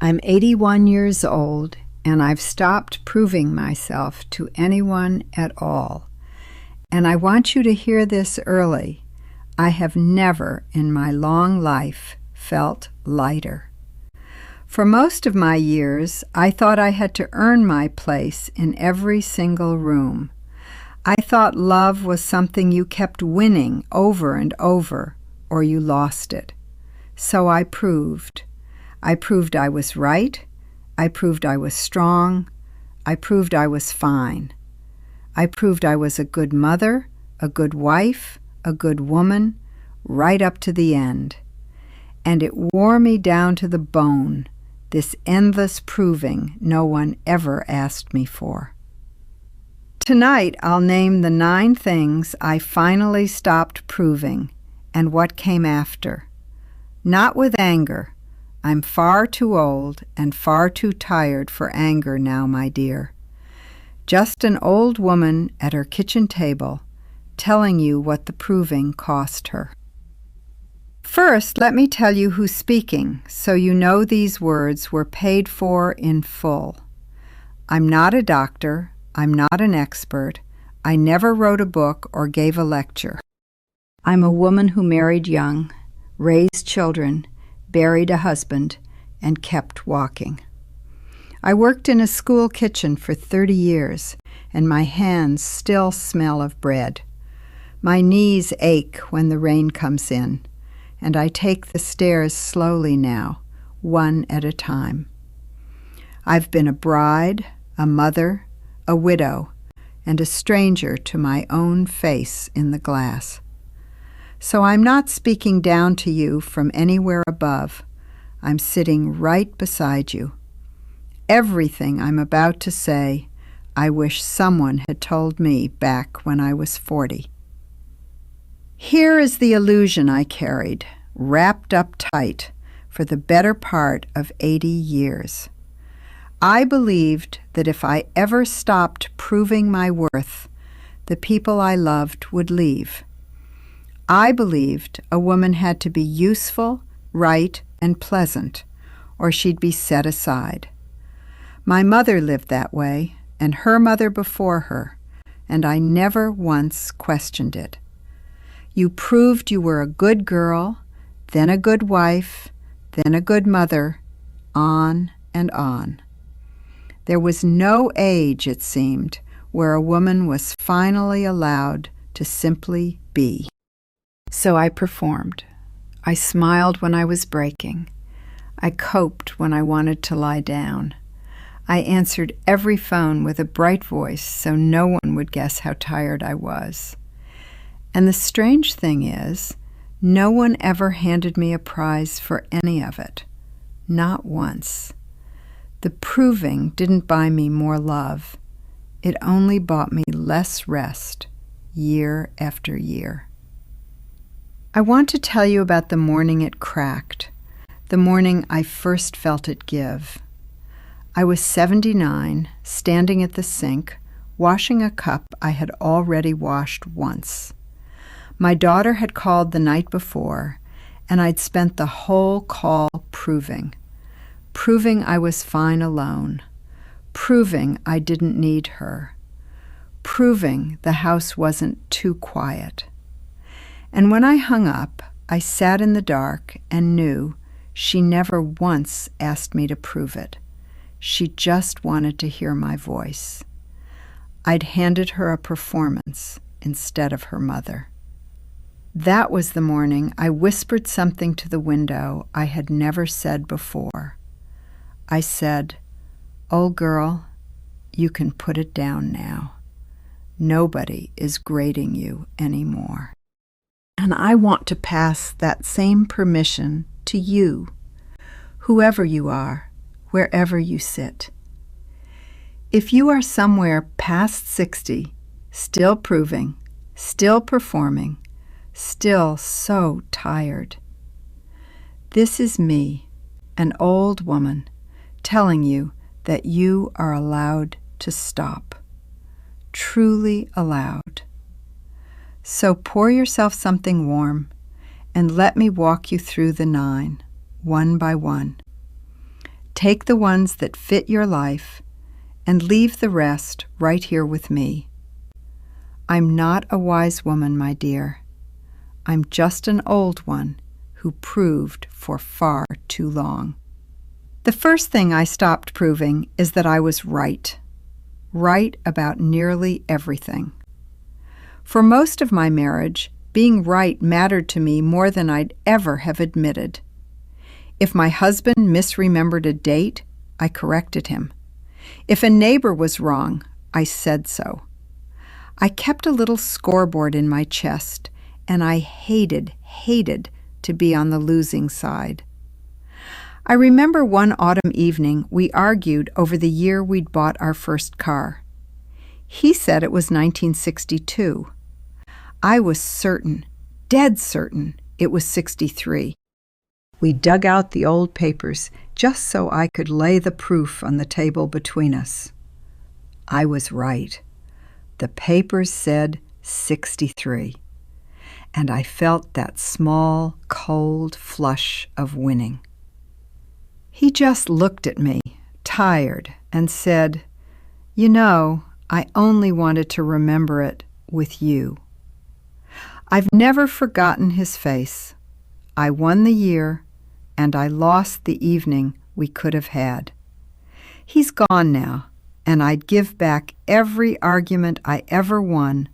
I'm 81 years old, and I've stopped proving myself to anyone at all. And I want you to hear this early. I have never in my long life felt lighter. For most of my years, I thought I had to earn my place in every single room. I thought love was something you kept winning over and over, or you lost it. So I proved. I proved I was right. I proved I was strong. I proved I was fine. I proved I was a good mother, a good wife, a good woman, right up to the end. And it wore me down to the bone, this endless proving no one ever asked me for. Tonight I'll name the 9 things I finally stopped proving and what came after. Not with anger. I'm far too old and far too tired for anger now, my dear. Just an old woman at her kitchen table telling you what the proving cost her. First, let me tell you who's speaking so you know these words were paid for in full. I'm not a doctor. I'm not an expert. I never wrote a book or gave a lecture. I'm a woman who married young, raised children, buried a husband, and kept walking. I worked in a school kitchen for 30 years, and my hands still smell of bread. My knees ache when the rain comes in, and I take the stairs slowly now, one at a time. I've been a bride, a mother, a widow, and a stranger to my own face in the glass. So I'm not speaking down to you from anywhere above. I'm sitting right beside you. Everything I'm about to say, I wish someone had told me back when I was 40. Here is the illusion I carried, wrapped up tight, for the better part of 80 years. I believed that if I ever stopped proving my worth, the people I loved would leave. I believed a woman had to be useful, right, and pleasant, or she'd be set aside. My mother lived that way, and her mother before her, and I never once questioned it. You proved you were a good girl, then a good wife, then a good mother, on and on. There was no age, it seemed, where a woman was finally allowed to simply be. So I performed. I smiled when I was breaking. I coped when I wanted to lie down. I answered every phone with a bright voice so no one would guess how tired I was. And the strange thing is, no one ever handed me a prize for any of it. Not once. The proving didn't buy me more love. It only bought me less rest, year after year. I want to tell you about the morning it cracked, the morning I first felt it give. I was 79, standing at the sink, washing a cup I had already washed once. My daughter had called the night before, and I'd spent the whole call proving I was fine alone, proving I didn't need her, proving the house wasn't too quiet. And when I hung up, I sat in the dark and knew she never once asked me to prove it. She just wanted to hear my voice. I'd handed her a performance instead of her mother. That was the morning I whispered something to the window I had never said before. I said, "Old girl, you can put it down now. Nobody is grading you anymore." And I want to pass that same permission to you, whoever you are, wherever you sit. If you are somewhere past 60, still proving, still performing, still so tired, this is me, an old woman, telling you that you are allowed to stop, truly allowed. So pour yourself something warm and let me walk you through the 9, one by one. Take the ones that fit your life and leave the rest right here with me. I'm not a wise woman, my dear. I'm just an old one who proved for far too long. The first thing I stopped proving is that I was right. Right about nearly everything. For most of my marriage, being right mattered to me more than I'd ever have admitted. If my husband misremembered a date, I corrected him. If a neighbor was wrong, I said so. I kept a little scoreboard in my chest, and I hated to be on the losing side. I remember one autumn evening we argued over the year we'd bought our first car. He said it was 1962. I was certain, dead certain, it was 63. We dug out the old papers just so I could lay the proof on the table between us. I was right. The papers said 63. And I felt that small, cold flush of winning. He just looked at me, tired, and said, "You know, I only wanted to remember it with you." I've never forgotten his face. I won the year, and I lost the evening we could have had. He's gone now, and I'd give back every argument I ever won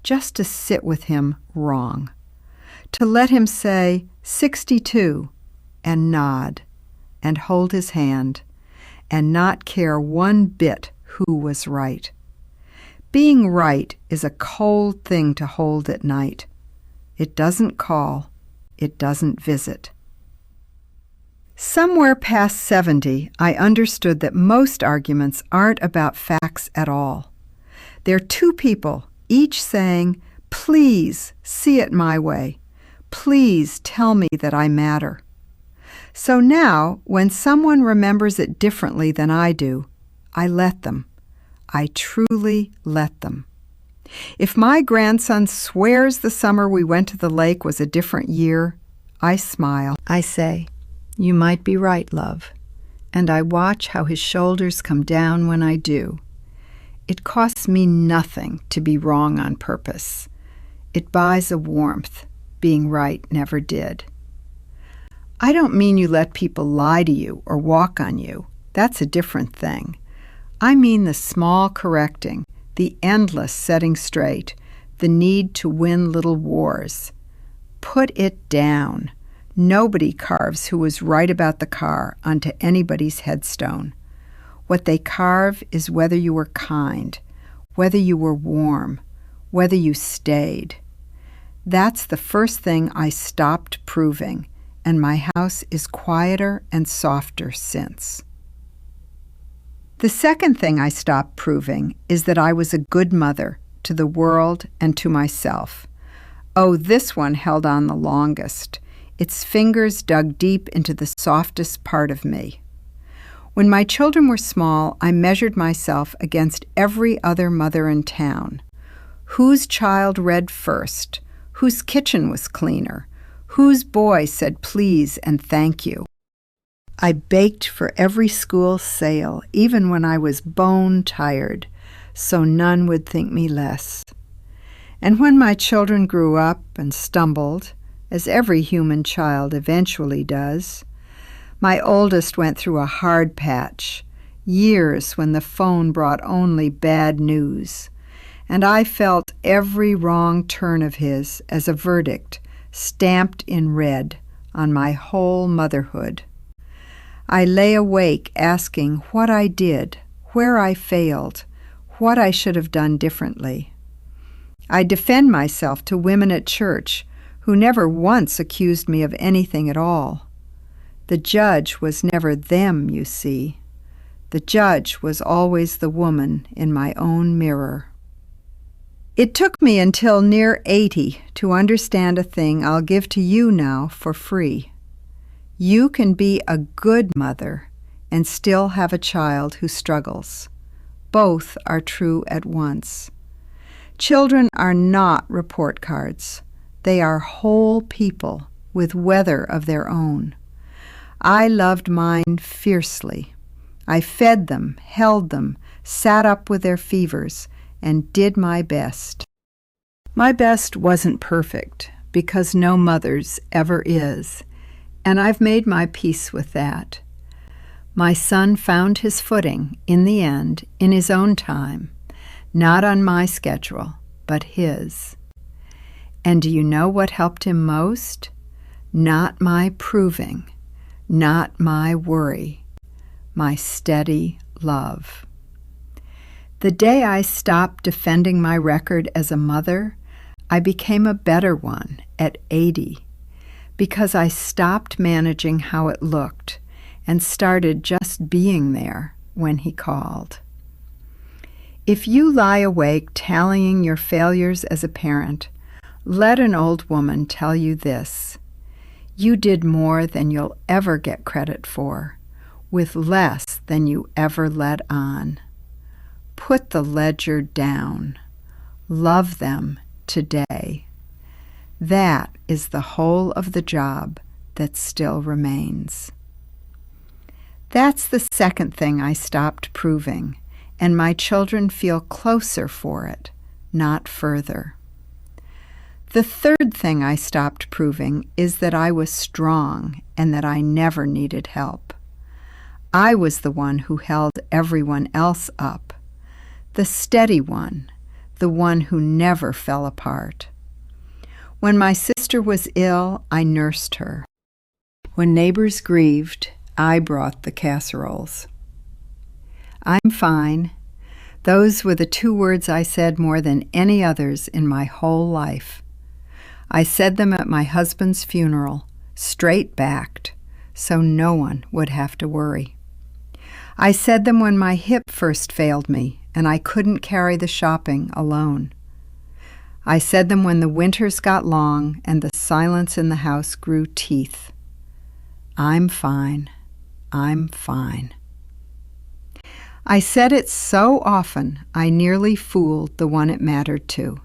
just to sit with him wrong, to let him say 62 and nod and hold his hand and not care one bit who was right. Being right is a cold thing to hold at night. It doesn't call, it doesn't visit. Somewhere past 70, I understood that most arguments aren't about facts at all. They're two people, each saying, "Please see it my way. Please tell me that I matter." So now, when someone remembers it differently than I do, I let them. I truly let them. If my grandson swears the summer we went to the lake was a different year, I smile. I say, "You might be right, love," and I watch how his shoulders come down when I do. It costs me nothing to be wrong on purpose. It buys a warmth being right never did. I don't mean you let people lie to you or walk on you. That's a different thing. I mean the small correcting, the endless setting straight, the need to win little wars. Put it down. Nobody carves who was right about the car onto anybody's headstone. What they carve is whether you were kind, whether you were warm, whether you stayed. That's the first thing I stopped proving, and my house is quieter and softer since. The second thing I stopped proving is that I was a good mother to the world and to myself. Oh, this one held on the longest. Its fingers dug deep into the softest part of me. When my children were small, I measured myself against every other mother in town. Whose child read first? Whose kitchen was cleaner? Whose boy said please and thank you? I baked for every school sale, even when I was bone tired, so none would think me less. And when my children grew up and stumbled, as every human child eventually does, my oldest went through a hard patch, years when the phone brought only bad news, and I felt every wrong turn of his as a verdict stamped in red on my whole motherhood. I lay awake asking what I did, where I failed, what I should have done differently. I defend myself to women at church who never once accused me of anything at all. The judge was never them, you see. The judge was always the woman in my own mirror. It took me until near 80 to understand a thing I'll give to you now for free. You can be a good mother and still have a child who struggles. Both are true at once. Children are not report cards. They are whole people with weather of their own. I loved mine fiercely. I fed them, held them, sat up with their fevers, and did my best. My best wasn't perfect, because no mother's ever is, and I've made my peace with that. My son found his footing, in the end, in his own time, not on my schedule, but his. And do you know what helped him most? Not my proving, not my worry, my steady love. The day I stopped defending my record as a mother, I became a better one at 80, because I stopped managing how it looked and started just being there when he called. If you lie awake tallying your failures as a parent, let an old woman tell you this: you did more than you'll ever get credit for, with less than you ever let on. Put the ledger down. Love them today. That is the whole of the job that still remains. That's the second thing I stopped proving, and my children feel closer for it, not further. The third thing I stopped proving is that I was strong and that I never needed help. I was the one who held everyone else up, the steady one, the one who never fell apart. When my sister was ill, I nursed her. When neighbors grieved, I brought the casseroles. I'm fine. Those were the 2 words I said more than any others in my whole life. I said them at my husband's funeral, straight-backed, so no one would have to worry. I said them when my hip first failed me and I couldn't carry the shopping alone. I said them when the winters got long and the silence in the house grew teeth. I'm fine. I'm fine. I said it so often I nearly fooled the one it mattered to,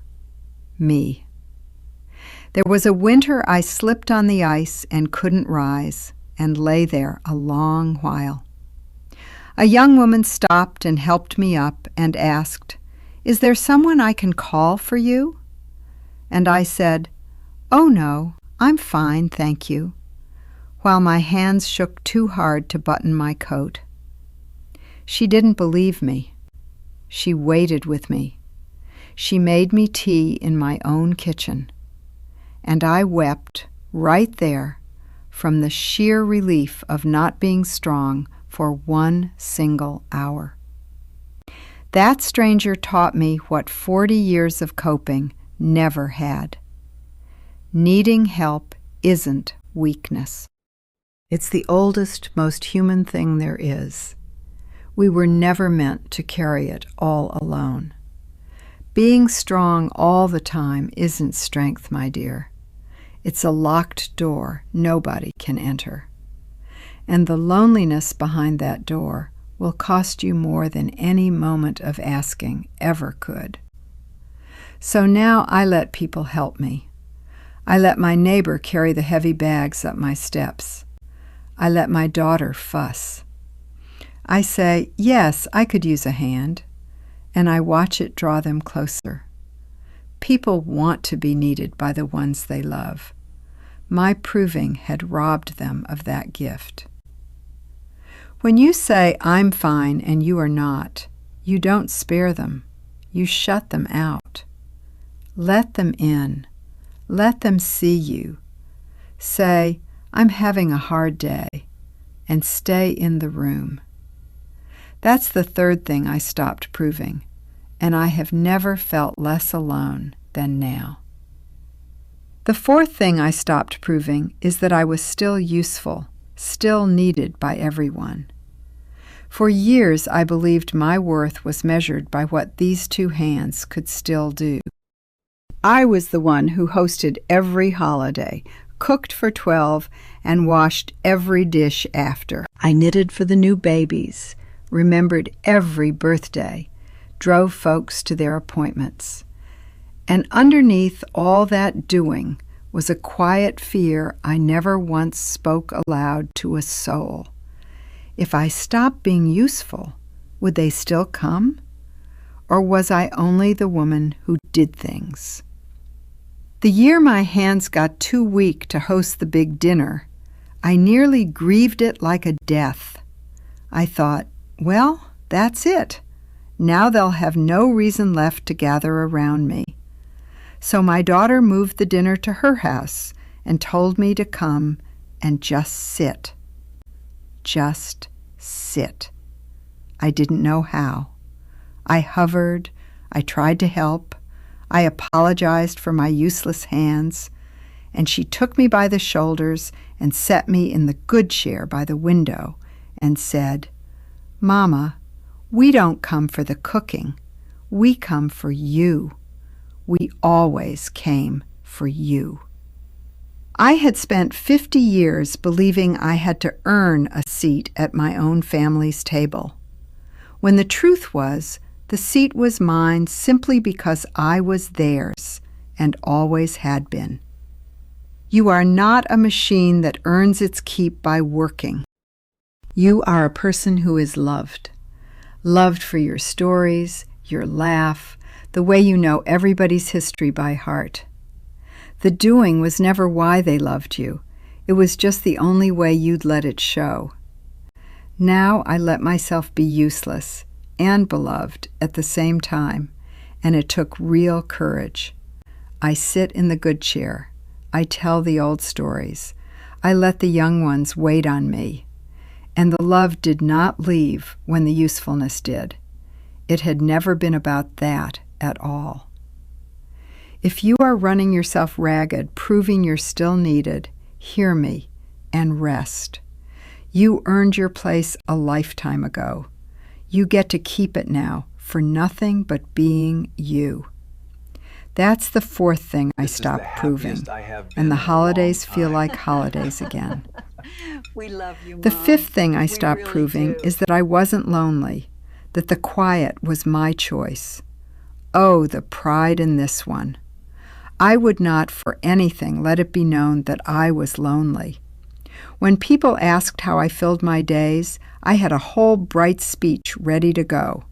me. There was a winter I slipped on the ice and couldn't rise, and lay there a long while. A young woman stopped and helped me up and asked, "Is there someone I can call for you?" And I said, "Oh no, I'm fine, thank you," while my hands shook too hard to button my coat. She didn't believe me. She waited with me. She made me tea in my own kitchen. And I wept right there from the sheer relief of not being strong for 1 single hour. That stranger taught me what 40 years of coping never had. Needing help isn't weakness. It's the oldest, most human thing there is. We were never meant to carry it all alone. Being strong all the time isn't strength, my dear. It's a locked door nobody can enter. And the loneliness behind that door will cost you more than any moment of asking ever could. So now I let people help me. I let my neighbor carry the heavy bags up my steps. I let my daughter fuss. I say, yes, I could use a hand, and I watch it draw them closer. People want to be needed by the ones they love. My proving had robbed them of that gift. When you say, I'm fine and you are not, you don't spare them. You shut them out. Let them in. Let them see you. Say, I'm having a hard day, and stay in the room. That's the third thing I stopped proving, and I have never felt less alone than now. The fourth thing I stopped proving is that I was still useful, still needed by everyone. For years I believed my worth was measured by what these 2 hands could still do. I was the one who hosted every holiday, cooked for 12, and washed every dish after. I knitted for the new babies, remembered every birthday, drove folks to their appointments. And underneath all that doing was a quiet fear I never once spoke aloud to a soul. If I stopped being useful, would they still come? Or was I only the woman who did things? The year my hands got too weak to host the big dinner, I nearly grieved it like a death. I thought, well, that's it. Now they'll have no reason left to gather around me. So my daughter moved the dinner to her house and told me to come and just sit. Just sit. I didn't know how. I hovered. I tried to help. I apologized for my useless hands, and she took me by the shoulders and set me in the good chair by the window and said, "Mama, we don't come for the cooking. We come for you. We always came for you." I had spent 50 years believing I had to earn a seat at my own family's table, when the truth was the seat was mine simply because I was theirs and always had been. You are not a machine that earns its keep by working. You are a person who is loved. Loved for your stories, your laugh, the way you know everybody's history by heart. The doing was never why they loved you. It was just the only way you'd let it show. Now I let myself be useless and beloved at the same time, and it took real courage. I sit in the good chair. I tell the old stories. I let the young ones wait on me. And the love did not leave when the usefulness did. It had never been about that at all. If you are running yourself ragged, proving you're still needed, hear me and rest. You earned your place a lifetime ago. You get to keep it now for nothing but being you. That's the fourth thing I stopped proving, and the holidays feel like holidays again. We love you, Mom. The fifth thing I stopped really proving do. is that I wasn't lonely, that the quiet was my choice. Oh, the pride in this one. I would not for anything let it be known that I was lonely. When people asked how I filled my days, I had a whole bright speech ready to go.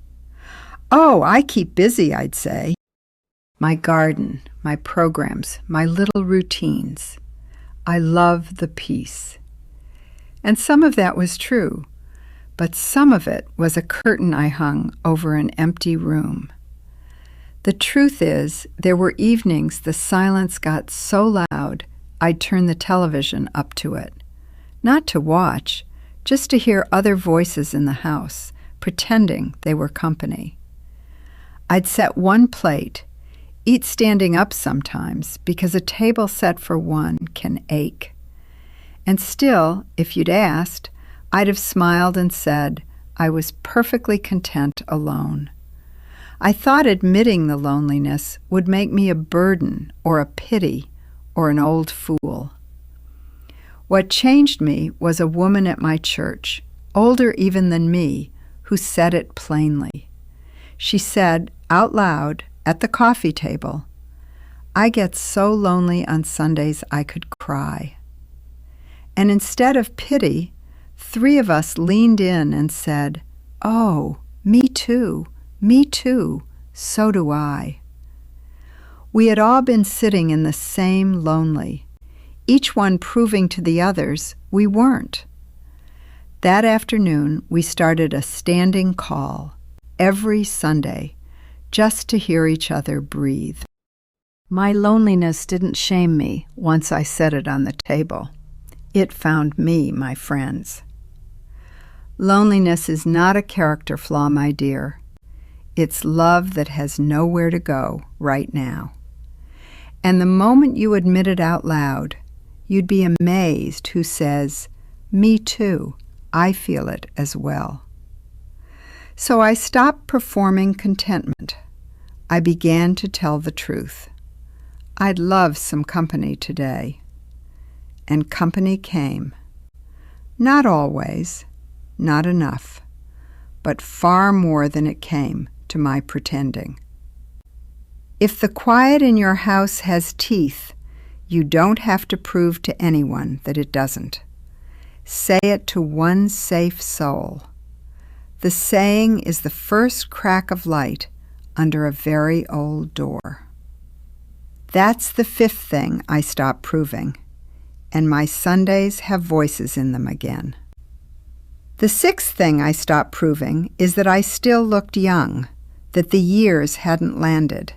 "Oh, I keep busy," I'd say. My garden, my programs, my little routines. I love the peace. And some of that was true, but some of it was a curtain I hung over an empty room. The truth is, there were evenings the silence got so loud I'd turn the television up to it. Not to watch, just to hear other voices in the house, pretending they were company. I'd set one plate, eat standing up sometimes, because a table set for one can ache. And still, if you'd asked, I'd have smiled and said I was perfectly content alone. I thought admitting the loneliness would make me a burden or a pity or an old fool. What changed me was a woman at my church, older even than me, who said it plainly. She said out loud at the coffee table, "I get so lonely on Sundays I could cry." And instead of pity, 3 of us leaned in and said, "Oh, me too, so do I." We had all been sitting in the same lonely, each one proving to the others we weren't. That afternoon, we started a standing call every Sunday just to hear each other breathe. My loneliness didn't shame me once I set it on the table. It found me, my friends. Loneliness is not a character flaw, my dear. It's love that has nowhere to go right now. And the moment you admit it out loud, you'd be amazed who says, "Me too, I feel it as well." So I stopped performing contentment. I began to tell the truth. I'd love some company today. And company came. Not always, not enough, but far more than it came to my pretending. If the quiet in your house has teeth, You don't have to prove to anyone that it doesn't. Say it to one safe soul. The saying is the first crack of light under a very old door. That's the fifth thing I stopped proving, and my Sundays have voices in them again. The sixth thing I stopped proving is that I still looked young, that the years hadn't landed.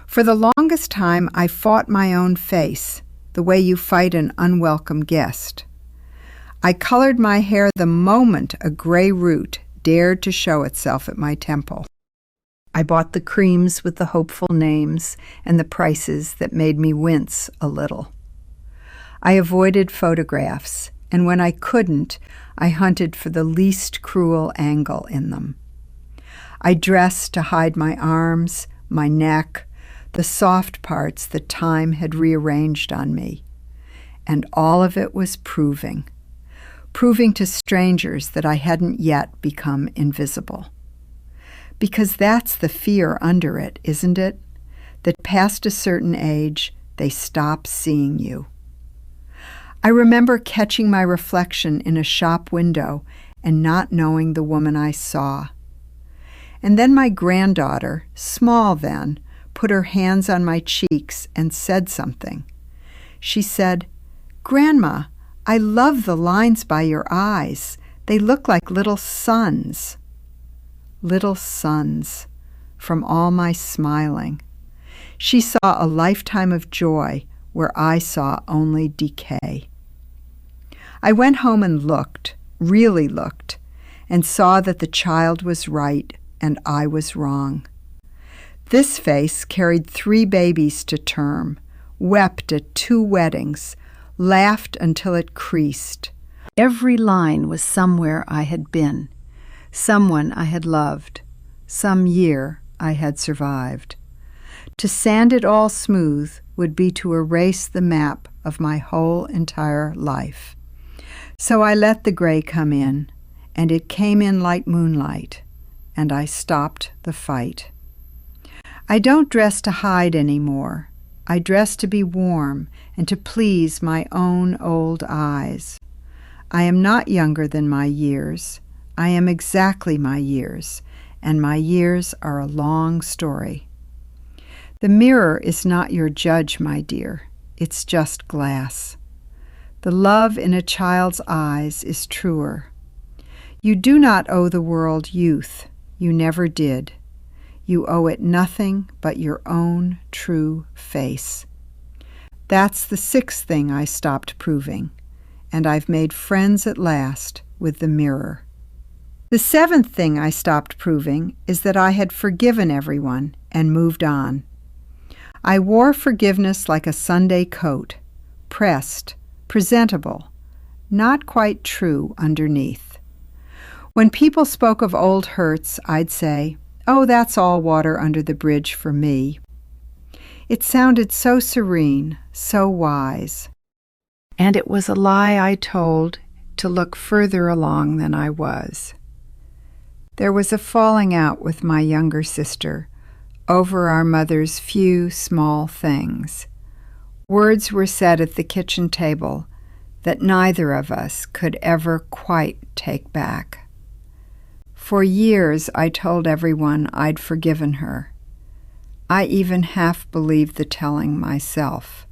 For the longest time, I fought my own face, the way you fight an unwelcome guest. I colored my hair the moment a gray root dared to show itself at my temple. I bought the creams with the hopeful names and the prices that made me wince a little. I avoided photographs, and when I couldn't, I hunted for the least cruel angle in them. I dressed to hide my arms, my neck, the soft parts that time had rearranged on me. And all of it was proving to strangers that I hadn't yet become invisible. Because that's the fear under it, isn't it? That past a certain age, they stop seeing you. I remember catching my reflection in a shop window and not knowing the woman I saw. And then my granddaughter, small then, put her hands on my cheeks and said something. She said, "Grandma, I love the lines by your eyes. They look like little suns." Little suns, from all my smiling. She saw a lifetime of joy where I saw only decay. I went home and looked, really looked, and saw that the child was right and I was wrong. This face carried 3 babies to term, wept at 2 weddings, laughed until it creased. Every line was somewhere I had been, someone I had loved, some year I had survived. To sand it all smooth would be to erase the map of my whole entire life. So I let the gray come in, and it came in like moonlight, and I stopped the fight. I don't dress to hide anymore. I dress to be warm and to please my own old eyes. I am not younger than my years. I am exactly my years, and my years are a long story. The mirror is not your judge, my dear. It's just glass. The love in a child's eyes is truer. You do not owe the world youth. You never did. You owe it nothing but your own true face. That's the sixth thing I stopped proving, and I've made friends at last with the mirror. The seventh thing I stopped proving is that I had forgiven everyone and moved on. I wore forgiveness like a Sunday coat, pressed, presentable, not quite true underneath. When people spoke of old hurts, I'd say, "Oh, that's all water under the bridge for me." It sounded so serene, so wise. And it was a lie I told to look further along than I was. There was a falling out with my younger sister over our mother's few small things. Words were said at the kitchen table that neither of us could ever quite take back. For years I told everyone I'd forgiven her. I even half believed the telling myself.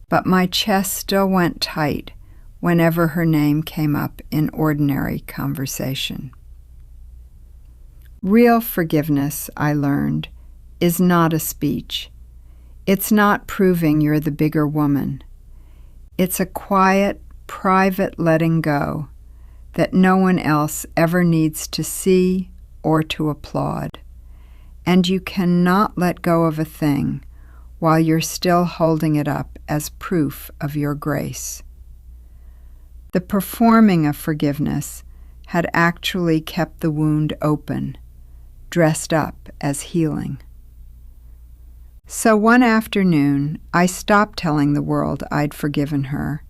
But my chest still went tight whenever her name came up in ordinary conversation. Real forgiveness, I learned, is not a speech. It's not proving you're the bigger woman. It's a quiet, private letting go that no one else ever needs to see or to applaud. And you cannot let go of a thing while you're still holding it up as proof of your grace. The performing of forgiveness had actually kept the wound open, dressed up as healing. So one afternoon, I stopped telling the world I'd forgiven her,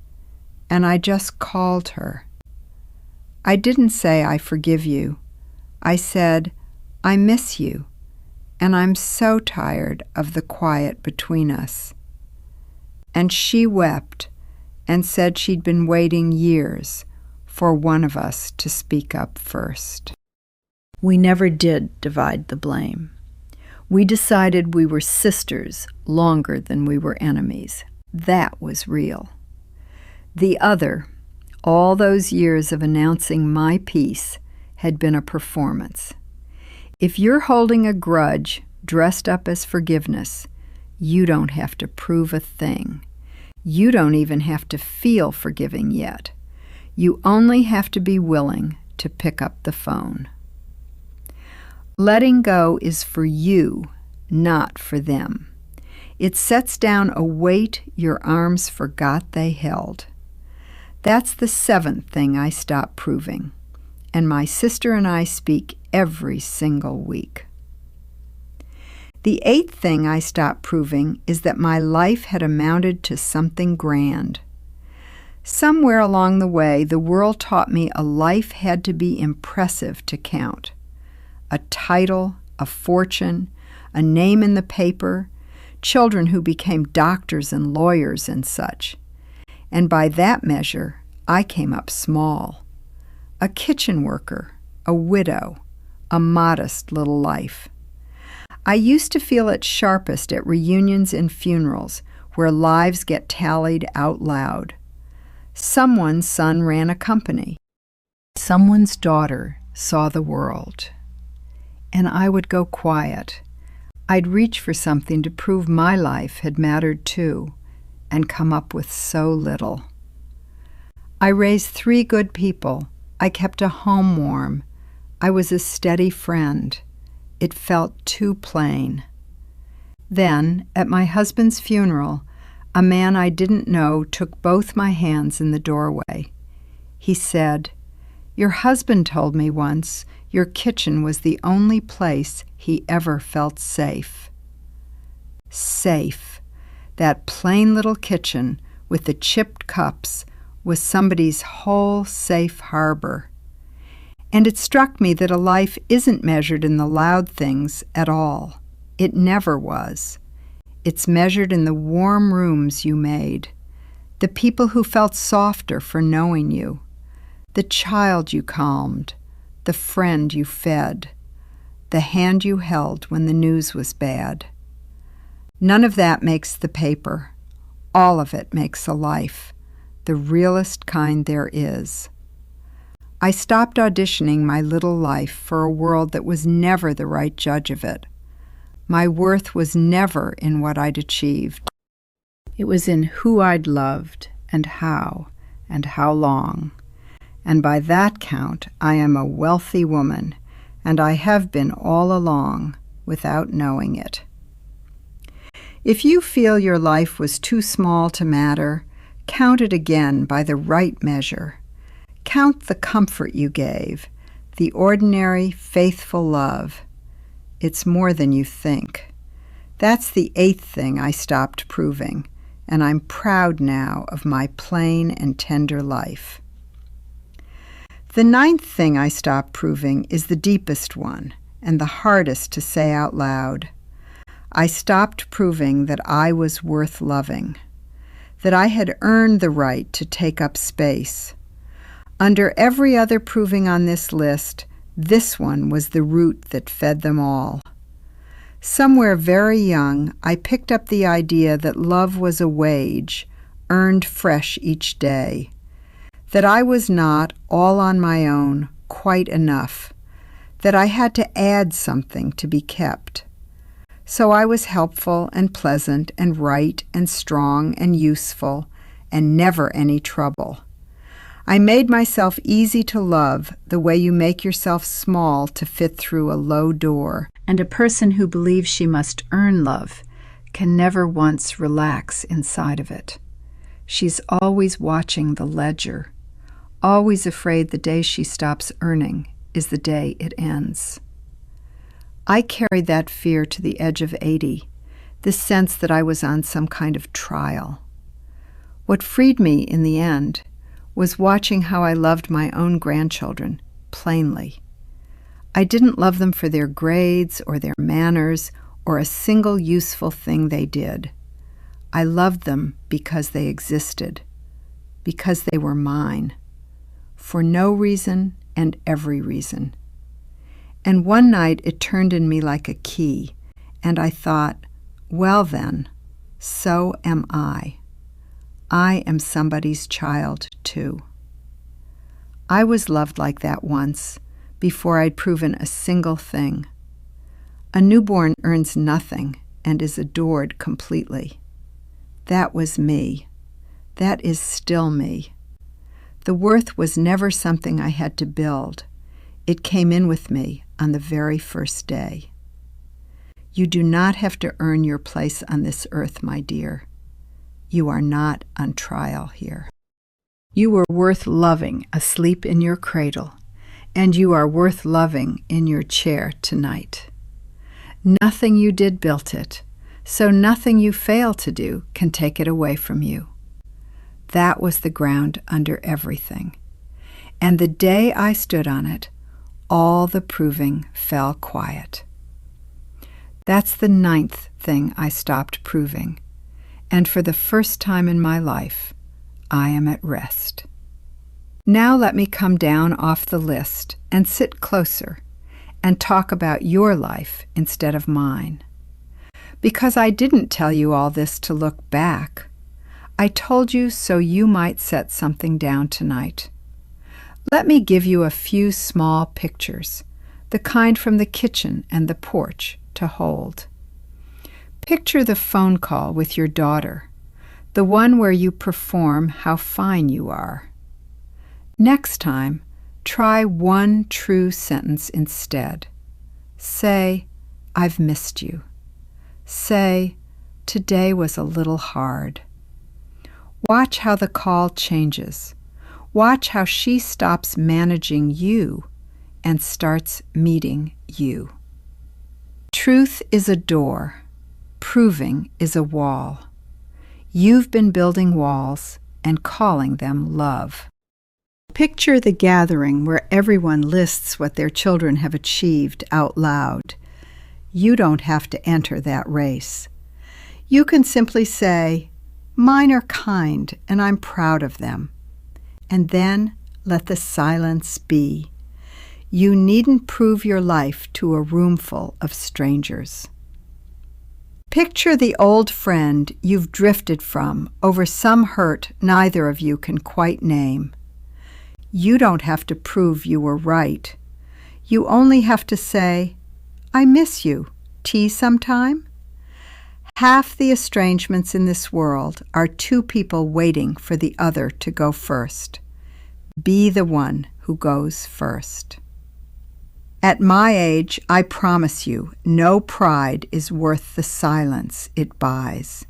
and I just called her. I didn't say I forgive you. I said, I miss you, and I'm so tired of the quiet between us. And she wept and said she'd been waiting years for one of us to speak up first. We never did divide the blame. We decided we were sisters longer than we were enemies. That was real. The other, all those years of announcing my peace, had been a performance. If you're holding a grudge dressed up as forgiveness, you don't have to prove a thing. You don't even have to feel forgiving yet. You only have to be willing to pick up the phone. Letting go is for you, not for them. It sets down a weight your arms forgot they held. That's the 7th thing I stopped proving, and my sister and I speak every single week. The 8th thing I stopped proving is that my life had amounted to something grand. Somewhere along the way, the world taught me a life had to be impressive to count. A title, a fortune, a name in the paper, children who became doctors and lawyers and such. And by that measure, I came up small. A kitchen worker, a widow, a modest little life. I used to feel it sharpest at reunions and funerals where lives get tallied out loud. Someone's son ran a company. Someone's daughter saw the world. And I would go quiet. I'd reach for something to prove my life had mattered too, and come up with so little. I raised 3 good people. I kept a home warm. I was a steady friend. It felt too plain. Then, at my husband's funeral, a man I didn't know took both my hands in the doorway. He said, "Your husband told me once your kitchen was the only place he ever felt safe." Safe. That plain little kitchen with the chipped cups was somebody's whole safe harbor. And it struck me that a life isn't measured in the loud things at all. It never was. It's measured in the warm rooms you made, the people who felt softer for knowing you, the child you calmed, the friend you fed, the hand you held when the news was bad. None of that makes the paper. All of it makes a life, the realest kind there is. I stopped auditioning my little life for a world that was never the right judge of it. My worth was never in what I'd achieved. It was in who I'd loved and how long. And by that count, I am a wealthy woman, and I have been all along without knowing it. If you feel your life was too small to matter, count it again by the right measure. Count the comfort you gave, the ordinary, faithful love. It's more than you think. That's the 8th thing I stopped proving, and I'm proud now of my plain and tender life. The 9th thing I stopped proving is the deepest one and the hardest to say out loud. I stopped proving that I was worth loving, that I had earned the right to take up space. Under every other proving on this list, this one was the root that fed them all. Somewhere very young, I picked up the idea that love was a wage, earned fresh each day, that I was not, all on my own, quite enough, that I had to add something to be kept. So I was helpful and pleasant and right and strong and useful and never any trouble. I made myself easy to love the way you make yourself small to fit through a low door. And a person who believes she must earn love can never once relax inside of it. She's always watching the ledger, always afraid the day she stops earning is the day it ends. I carried that fear to the edge of 80, the sense that I was on some kind of trial. What freed me in the end was watching how I loved my own grandchildren, plainly. I didn't love them for their grades or their manners or a single useful thing they did. I loved them because they existed, because they were mine, for no reason and every reason. And one night it turned in me like a key, and I thought, well then, so am I. I am somebody's child too. I was loved like that once, before I'd proven a single thing. A newborn earns nothing and is adored completely. That was me. That is still me. The worth was never something I had to build. It came in with me on the very first day. You do not have to earn your place on this earth, my dear. You are not on trial here. You were worth loving asleep in your cradle, and you are worth loving in your chair tonight. Nothing you did built it, so nothing you fail to do can take it away from you. That was the ground under everything. And the day I stood on it, all the proving fell quiet. That's the 9th thing I stopped proving, and for the first time in my life, I am at rest. Now let me come down off the list and sit closer and talk about your life instead of mine. Because I didn't tell you all this to look back. I told you so you might set something down tonight. Let me give you a few small pictures, the kind from the kitchen and the porch, to hold. Picture the phone call with your daughter, the one where you perform how fine you are. Next time, try one true sentence instead. Say, I've missed you. Say, today was a little hard. Watch how the call changes. Watch how she stops managing you and starts meeting you. Truth is a door. Proving is a wall. You've been building walls and calling them love. Picture the gathering where everyone lists what their children have achieved out loud. You don't have to enter that race. You can simply say, mine are kind and I'm proud of them. And then let the silence be. You needn't prove your life to a roomful of strangers. Picture the old friend you've drifted from over some hurt neither of you can quite name. You don't have to prove you were right. You only have to say, I miss you. Tea sometime? Half the estrangements in this world are two people waiting for the other to go first. Be the one who goes first. At my age, I promise you, no pride is worth the silence it buys.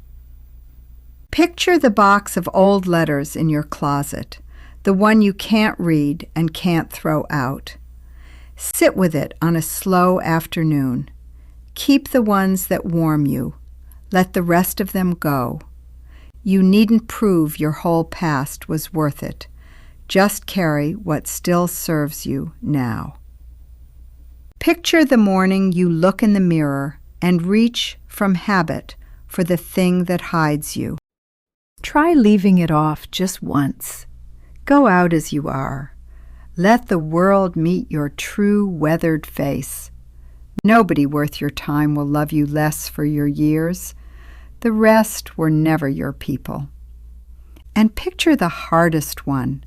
Picture the box of old letters in your closet, the one you can't read and can't throw out. Sit with it on a slow afternoon. Keep the ones that warm you. Let the rest of them go. You needn't prove your whole past was worth it. Just carry what still serves you now. Picture the morning you look in the mirror and reach from habit for the thing that hides you. Try leaving it off just once. Go out as you are. Let the world meet your true weathered face. Nobody worth your time will love you less for your years. The rest were never your people. And picture the hardest one,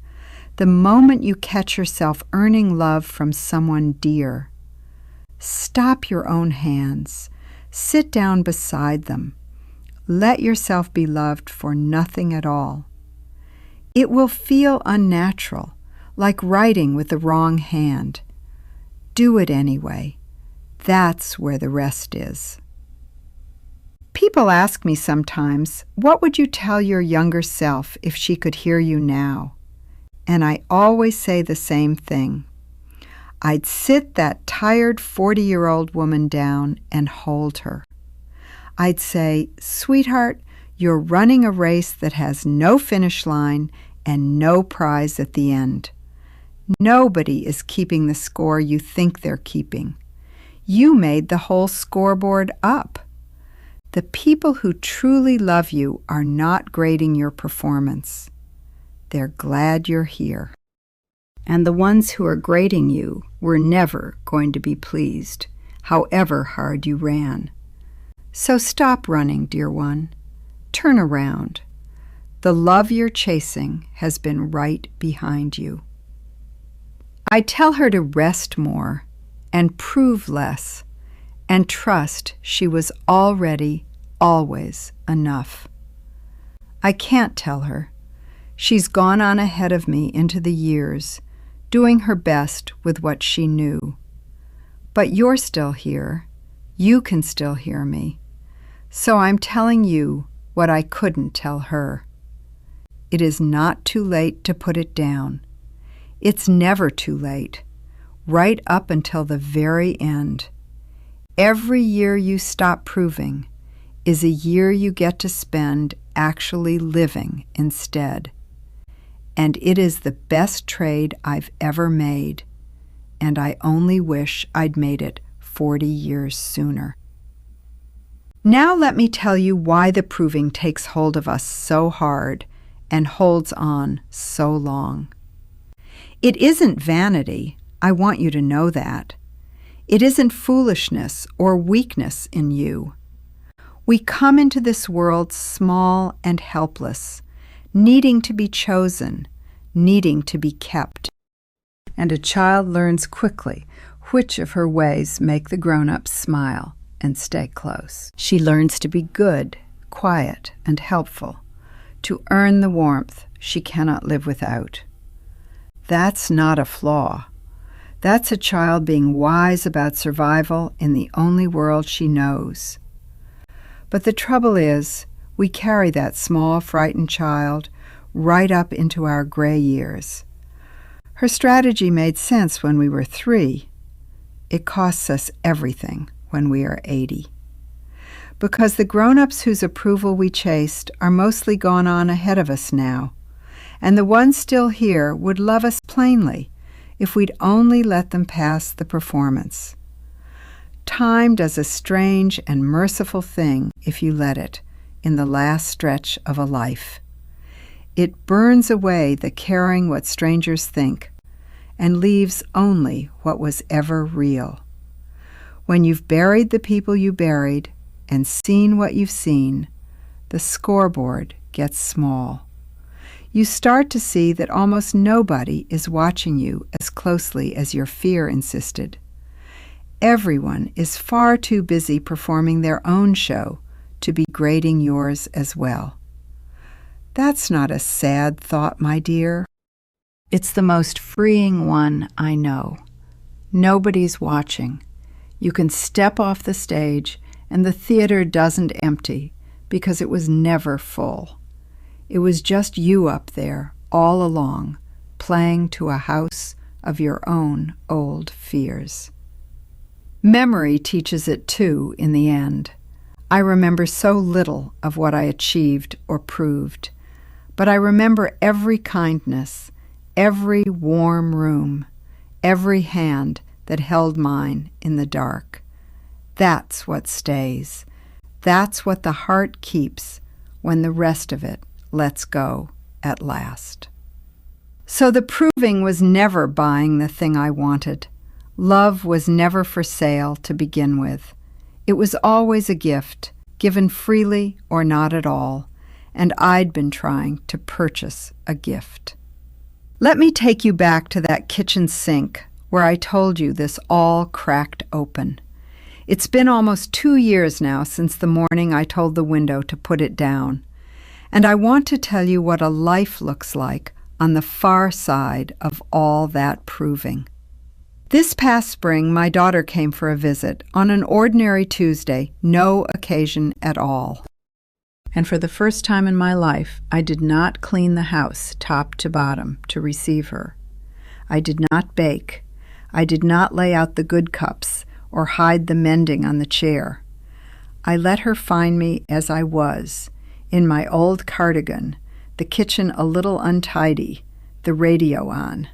the moment you catch yourself earning love from someone dear. Stop your own hands. Sit down beside them. Let yourself be loved for nothing at all. It will feel unnatural, like writing with the wrong hand. Do it anyway. That's where the rest is. People ask me sometimes, what would you tell your younger self if she could hear you now? And I always say the same thing. I'd sit that tired 40-year-old woman down and hold her. I'd say, sweetheart, you're running a race that has no finish line and no prize at the end. Nobody is keeping the score you think they're keeping. You made the whole scoreboard up. The people who truly love you are not grading your performance. They're glad you're here. And the ones who are grading you were never going to be pleased, however hard you ran. So stop running, dear one. Turn around. The love you're chasing has been right behind you. I tell her to rest more and prove less and trust she was already, always enough. I can't tell her. She's gone on ahead of me into the years, doing her best with what she knew. But you're still here. You can still hear me. So I'm telling you what I couldn't tell her. It is not too late to put it down. It's never too late, right up until the very end. Every year you stop proving is a year you get to spend actually living instead. And it is the best trade I've ever made, and I only wish I'd made it 40 years sooner. Now let me tell you why the proving takes hold of us so hard and holds on so long. It isn't vanity, I want you to know that. It isn't foolishness or weakness in you. We come into this world small and helpless, needing to be chosen, needing to be kept. And a child learns quickly which of her ways make the grown-ups smile and stay close. She learns to be good, quiet, and helpful, to earn the warmth she cannot live without. That's not a flaw. That's a child being wise about survival in the only world she knows. But the trouble is, we carry that small, frightened child right up into our gray years. Her strategy made sense when we were 3. It costs us everything when we are 80. Because the grown-ups whose approval we chased are mostly gone on ahead of us now, and the ones still here would love us plainly if we'd only let them pass the performance. Time does a strange and merciful thing if you let it, in the last stretch of a life. It burns away the caring what strangers think and leaves only what was ever real. When you've buried the people you buried and seen what you've seen, the scoreboard gets small. You start to see that almost nobody is watching you as closely as your fear insisted. Everyone is far too busy performing their own show to be grading yours as well. That's not a sad thought, my dear. It's the most freeing one I know. Nobody's watching. You can step off the stage and the theater doesn't empty because it was never full. It was just you up there, all along, playing to a house of your own old fears. Memory teaches it too, in the end. I remember so little of what I achieved or proved, but I remember every kindness, every warm room, every hand that held mine in the dark. That's what stays. That's what the heart keeps when the rest of it lets go at last. So the proving was never buying the thing I wanted. Love was never for sale to begin with. It was always a gift, given freely or not at all, and I'd been trying to purchase a gift. Let me take you back to that kitchen sink where I told you this all cracked open. It's been almost 2 years now since the morning I told the window to put it down, and I want to tell you what a life looks like on the far side of all that proving. This past spring, my daughter came for a visit on an ordinary Tuesday, no occasion at all. And for the first time in my life, I did not clean the house top to bottom to receive her. I did not bake. I did not lay out the good cups or hide the mending on the chair. I let her find me as I was, in my old cardigan, the kitchen a little untidy, the radio on.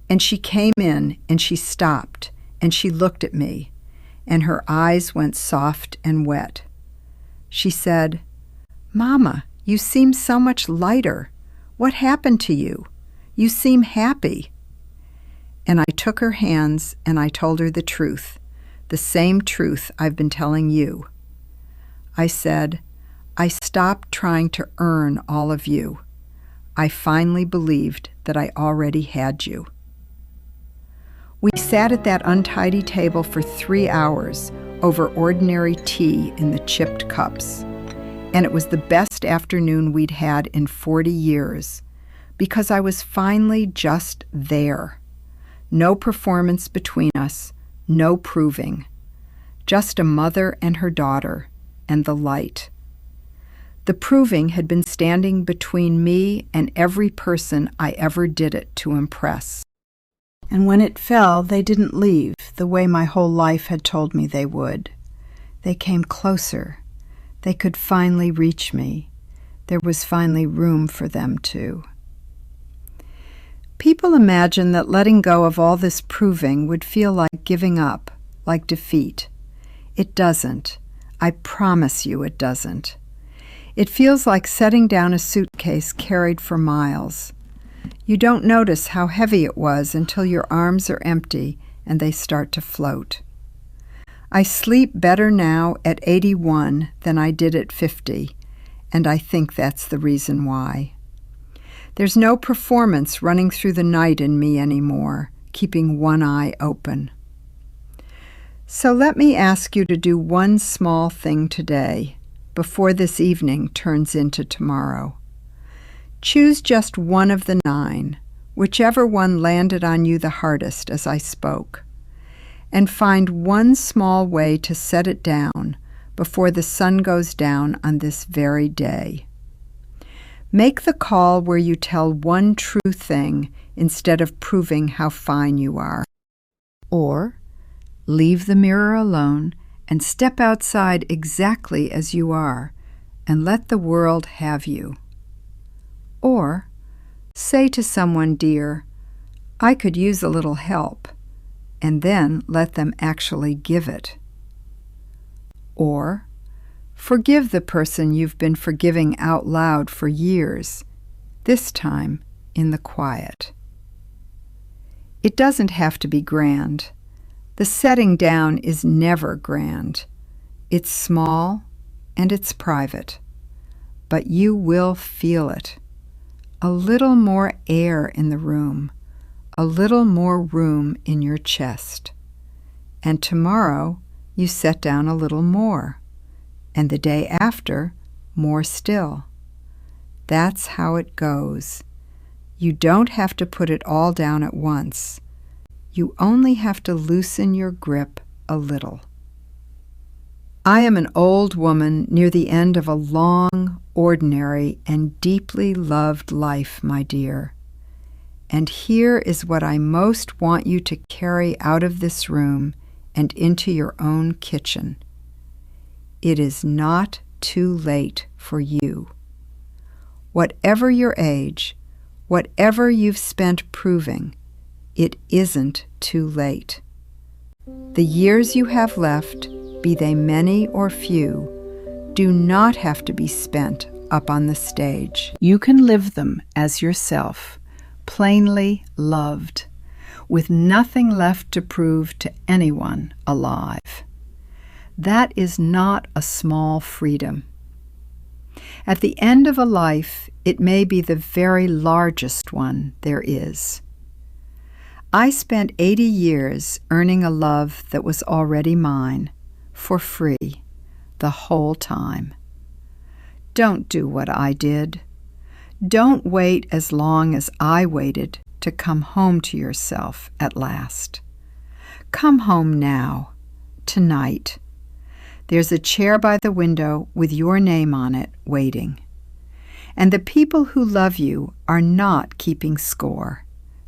And she came in, and she stopped, and she looked at me, and her eyes went soft and wet. She said, "Mama, you seem so much lighter. What happened to you? You seem happy." And I took her hands and I told her the truth, the same truth I've been telling you. I said, "I stopped trying to earn all of you. I finally believed that I already had you." We sat at that untidy table for 3 hours over ordinary tea in the chipped cups, and it was the best afternoon we'd had in 40 years, because I was finally just there. No performance between us, no proving. Just a mother and her daughter, and the light. The proving had been standing between me and every person I ever did it to impress. And when it fell, they didn't leave the way my whole life had told me they would. They came closer. They could finally reach me. There was finally room for them to. People imagine that letting go of all this proving would feel like giving up, like defeat. It doesn't. I promise you it doesn't. It feels like setting down a suitcase carried for miles. You don't notice how heavy it was until your arms are empty and they start to float. I sleep better now at 81 than I did at 50, and I think that's the reason why. There's no performance running through the night in me anymore, keeping one eye open. So let me ask you to do one small thing today, before this evening turns into tomorrow. Choose just one of the 9, whichever one landed on you the hardest as I spoke, and find one small way to set it down before the sun goes down on this very day. Make the call where you tell one true thing instead of proving how fine you are. Or leave the mirror alone and step outside exactly as you are and let the world have you. Or say to someone dear, "I could use a little help," and then let them actually give it. Or forgive the person you've been forgiving out loud for years, this time in the quiet. It doesn't have to be grand. The setting down is never grand. It's small and it's private, but you will feel it. A little more air in the room, a little more room in your chest. And tomorrow you set down a little more, and the day after, more still. That's how it goes. You don't have to put it all down at once. You only have to loosen your grip a little. I am an old woman near the end of a long, ordinary, and deeply loved life, my dear. And here is what I most want you to carry out of this room and into your own kitchen. It is not too late for you. Whatever your age, whatever you've spent proving, it isn't too late. The years you have left, be they many or few, do not have to be spent up on the stage. You can live them as yourself, plainly loved, with nothing left to prove to anyone alive. That is not a small freedom. At the end of a life, it may be the very largest one there is. I spent 80 years earning a love that was already mine, for free, the whole time. Don't do what I did. Don't wait as long as I waited to come home to yourself at last. Come home now, tonight. There's a chair by the window with your name on it, waiting. And the people who love you are not keeping score.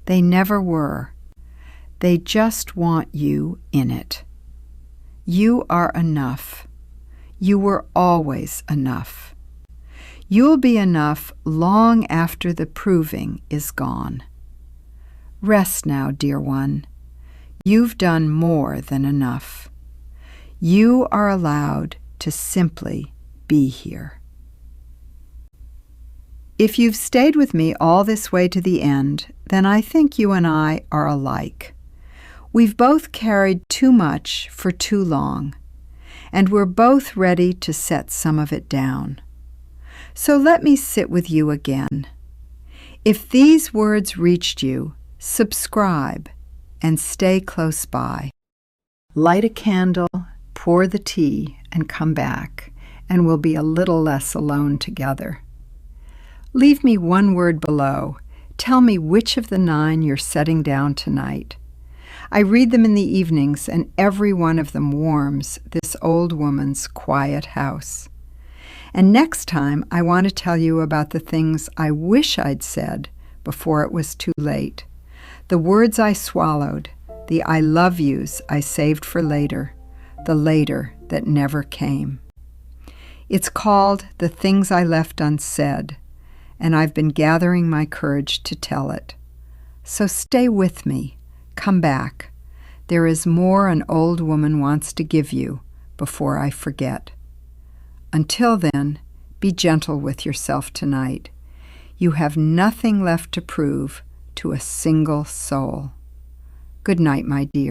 They never were. They just want you in it. You are enough. You were always enough. You'll be enough long after the proving is gone. Rest now, dear one. You've done more than enough. You are allowed to simply be here. If you've stayed with me all this way to the end, then I think you and I are alike. We've both carried too much for too long, and we're both ready to set some of it down. So let me sit with you again. If these words reached you, subscribe and stay close by. Light a candle, pour the tea, and come back, and we'll be a little less alone together. Leave me one word below. Tell me which of the 9 you're setting down tonight. I read them in the evenings, and every one of them warms this old woman's quiet house. And next time, I want to tell you about the things I wish I'd said before it was too late. The words I swallowed, the I love yous I saved for later, the later that never came. It's called The Things I Left Unsaid, and I've been gathering my courage to tell it. So stay with me. Come back. There is more an old woman wants to give you before I forget. Until then, be gentle with yourself tonight. You have nothing left to prove to a single soul. Good night, my dear.